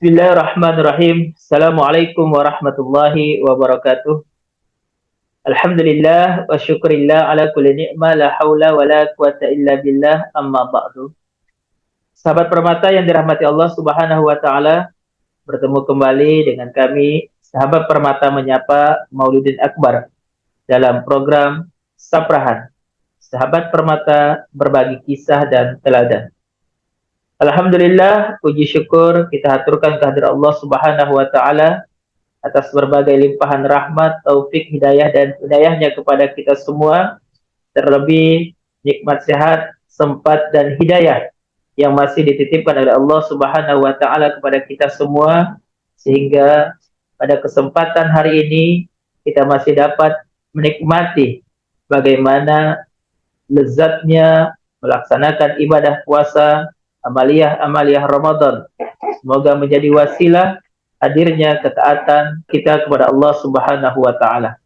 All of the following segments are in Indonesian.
Bismillahirrahmanirrahim. Assalamualaikum warahmatullahi wabarakatuh. Alhamdulillah wa syukurillah ala kulli ni'mah la haula wa la quwata illa billah amma ba'du. Sahabat permata yang dirahmati Allah Subhanahu wa taala, bertemu kembali dengan kami sahabat permata menyapa Mauludin Akbar dalam program Saprahan. Sahabat permata berbagi kisah dan teladan. Alhamdulillah, puji syukur kita haturkan kehadirat Allah Subhanahu wa taala atas berbagai limpahan rahmat, taufik, hidayah dan hidayahnya kepada kita semua, terlebih nikmat sehat, sempat dan hidayah yang masih dititipkan oleh Allah Subhanahu wa taala kepada kita semua, sehingga pada kesempatan hari ini kita masih dapat menikmati bagaimana lezatnya melaksanakan ibadah puasa, amaliyah Ramadan. Semoga menjadi wasilah hadirnya ketaatan kita kepada Allah Subhanahu wa taala.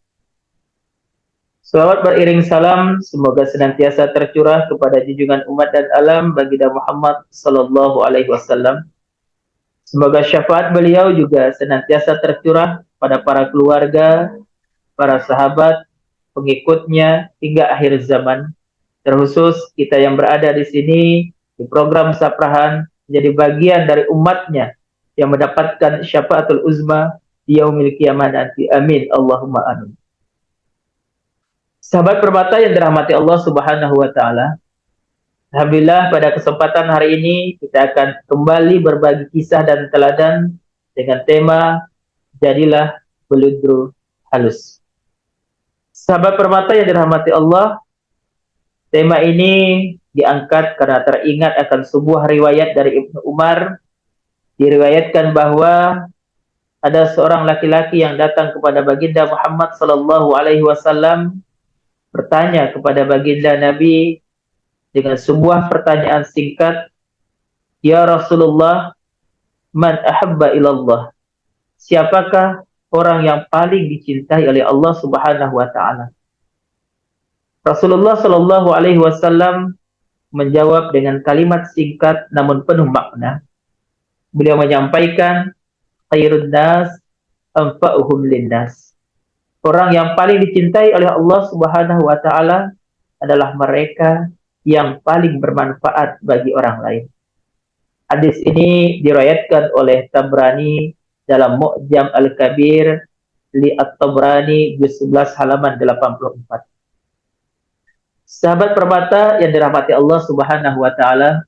Selawat beriring salam semoga senantiasa tercurah kepada junjungan umat dan alam baginda Muhammad sallallahu alaihi wasallam. Semoga syafaat beliau juga senantiasa tercurah pada para keluarga, para sahabat, pengikutnya hingga akhir zaman. Terkhusus kita yang berada di sini di program Saprahan menjadi bagian dari umatnya yang mendapatkan syafaatul uzma di yaumil qiyamah nanti. Amin. Allahumma amin. Sahabat permata yang dirahmati Allah Subhanahu wa taala, alhamdulillah pada kesempatan hari ini kita akan kembali berbagi kisah dan teladan dengan tema Jadilah Beludru Halus. Sahabat permata yang dirahmati Allah, tema ini diangkat karena teringat akan sebuah riwayat dari Ibnu Umar. Diriwayatkan bahwa ada seorang laki-laki yang datang kepada baginda Muhammad sallallahu alaihi wasallam, bertanya kepada baginda Nabi dengan sebuah pertanyaan singkat, "Ya Rasulullah, man ahabba ilallah?" Siapakah orang yang paling dicintai oleh Allah Subhanahu wa taala? Rasulullah sallallahu alaihi wasallam menjawab dengan kalimat singkat namun penuh makna. Beliau menyampaikan, khairun nas anfa'uhum linnas. Orang yang paling dicintai oleh Allah Subhanahu wa taala adalah mereka yang paling bermanfaat bagi orang lain. Hadis ini diriwayatkan oleh Tabrani dalam Mu'jam Al-Kabir li At-Tabrani juz 11 halaman 84. Sahabat permata yang dirahmati Allah Subhanahu wa taala,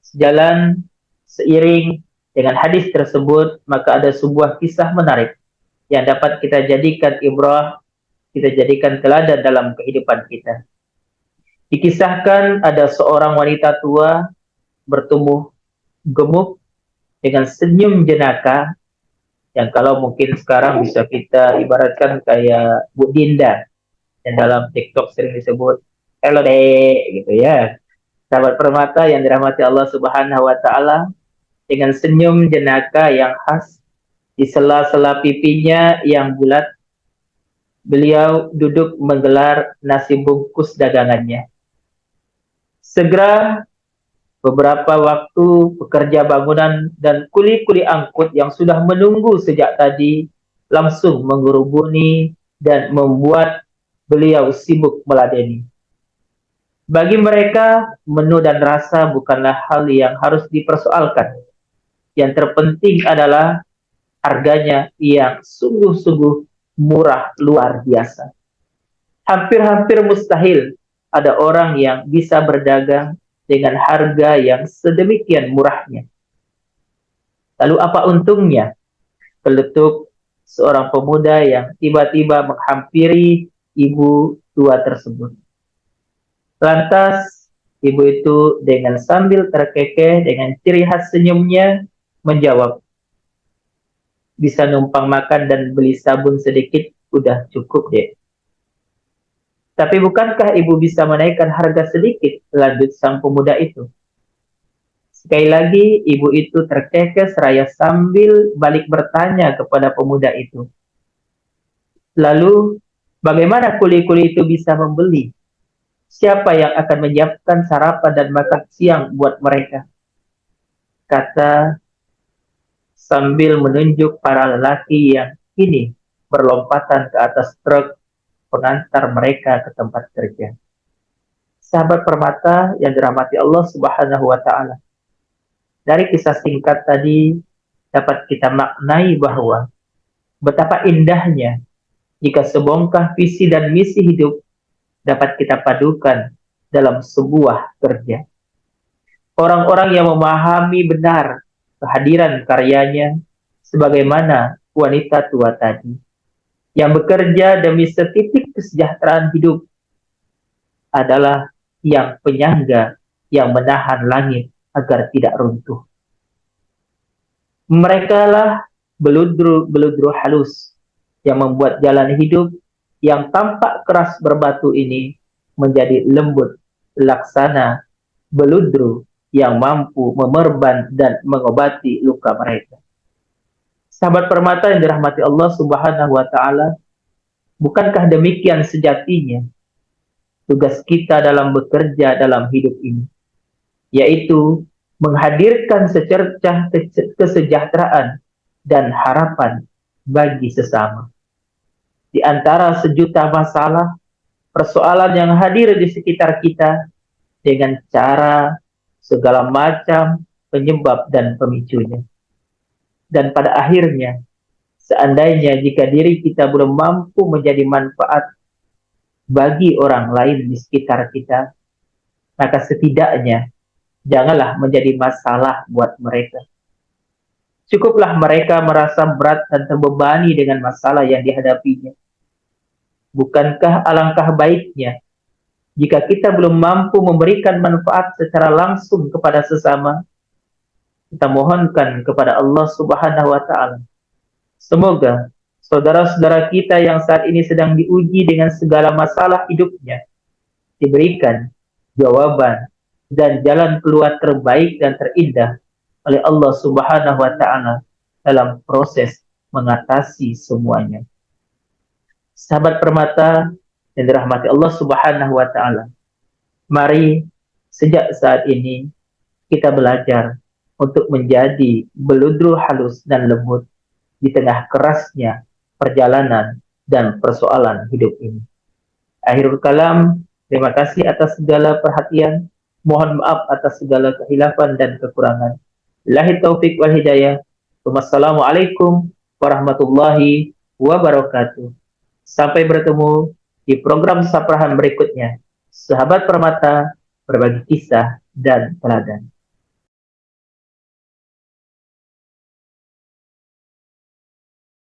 sejalan seiring dengan hadis tersebut, maka ada sebuah kisah menarik yang dapat kita jadikan ibrah, kita jadikan teladan dalam kehidupan kita. Dikisahkan ada seorang wanita tua bertumbuh gemuk dengan senyum jenaka yang kalau mungkin sekarang bisa kita ibaratkan kayak Bu Dinda yang dalam TikTok sering disebut "Hello Dek" gitu ya. Sahabat permata yang dirahmati Allah Subhanahu wa taala, dengan senyum jenaka yang khas di sela-sela pipinya yang bulat, beliau duduk menggelar nasi bungkus dagangannya. Segera beberapa waktu pekerja bangunan dan kuli-kuli angkut yang sudah menunggu sejak tadi langsung mengerubuni dan membuat beliau sibuk meladeni. Bagi mereka, menu dan rasa bukanlah hal yang harus dipersoalkan. Yang terpenting adalah harganya yang sungguh-sungguh murah luar biasa. Hampir-hampir mustahil ada orang yang bisa berdagang dengan harga yang sedemikian murahnya. Lalu apa untungnya? Keletuk seorang pemuda yang tiba-tiba menghampiri ibu tua tersebut. Lantas ibu itu dengan sambil terkekeh dengan ciri khas senyumnya menjawab, "Bisa numpang makan dan beli sabun sedikit, udah cukup deh." "Tapi bukankah ibu bisa menaikkan harga sedikit?" lanjut sang pemuda itu. Sekali lagi ibu itu terkekeh seraya sambil balik bertanya kepada pemuda itu, "Lalu bagaimana kuli-kuli itu bisa membeli? Siapa yang akan menyiapkan sarapan dan makan siang buat mereka?" Kata sambil menunjuk para lelaki yang kini berlompatan ke atas truk pengantar mereka ke tempat kerja. Sahabat permata yang dirahmati Allah Subhanahu wa Ta'ala, dari kisah singkat tadi dapat kita maknai bahwa betapa indahnya jika sebongkah visi dan misi hidup dapat kita padukan dalam sebuah kerja. Orang-orang yang memahami benar kehadiran karyanya sebagaimana wanita tua tadi, yang bekerja demi setitik kesejahteraan hidup, adalah yang penyangga yang menahan langit agar tidak runtuh. Mereka lah beludru-beludru halus yang membuat jalan hidup yang tampak keras berbatu ini menjadi lembut laksana beludru yang mampu memerban dan mengobati luka mereka. Sahabat permata yang dirahmati Allah Subhanahu wa Ta'ala, bukankah demikian sejatinya tugas kita dalam bekerja dalam hidup ini, yaitu menghadirkan secercah kesejahteraan dan harapan bagi sesama. Di antara sejuta masalah, persoalan yang hadir di sekitar kita dengan cara segala macam penyebab dan pemicunya. Dan pada akhirnya, seandainya jika diri kita belum mampu menjadi manfaat bagi orang lain di sekitar kita, maka setidaknya janganlah menjadi masalah buat mereka. Cukuplah mereka merasa berat dan terbebani dengan masalah yang dihadapinya. Bukankah alangkah baiknya jika kita belum mampu memberikan manfaat secara langsung kepada sesama, kita mohonkan kepada Allah Subhanahu wa Ta'ala, semoga saudara-saudara kita yang saat ini sedang diuji dengan segala masalah hidupnya diberikan jawaban dan jalan keluar terbaik dan terindah oleh Allah Subhanahu wa Ta'ala dalam proses mengatasi semuanya. Sahabat permata yang dirahmati Allah Subhanahu wa Ta'ala, mari sejak saat ini kita belajar untuk menjadi beludru halus dan lembut di tengah kerasnya perjalanan dan persoalan hidup ini. Akhirul kalam, terima kasih atas segala perhatian. Mohon maaf atas segala kehilafan dan kekurangan. Billahi taufik wal hidayah. Wassalamualaikum warahmatullahi wabarakatuh. Sampai bertemu di program Saprahan berikutnya. Sahabat permata, berbagi kisah dan teladan.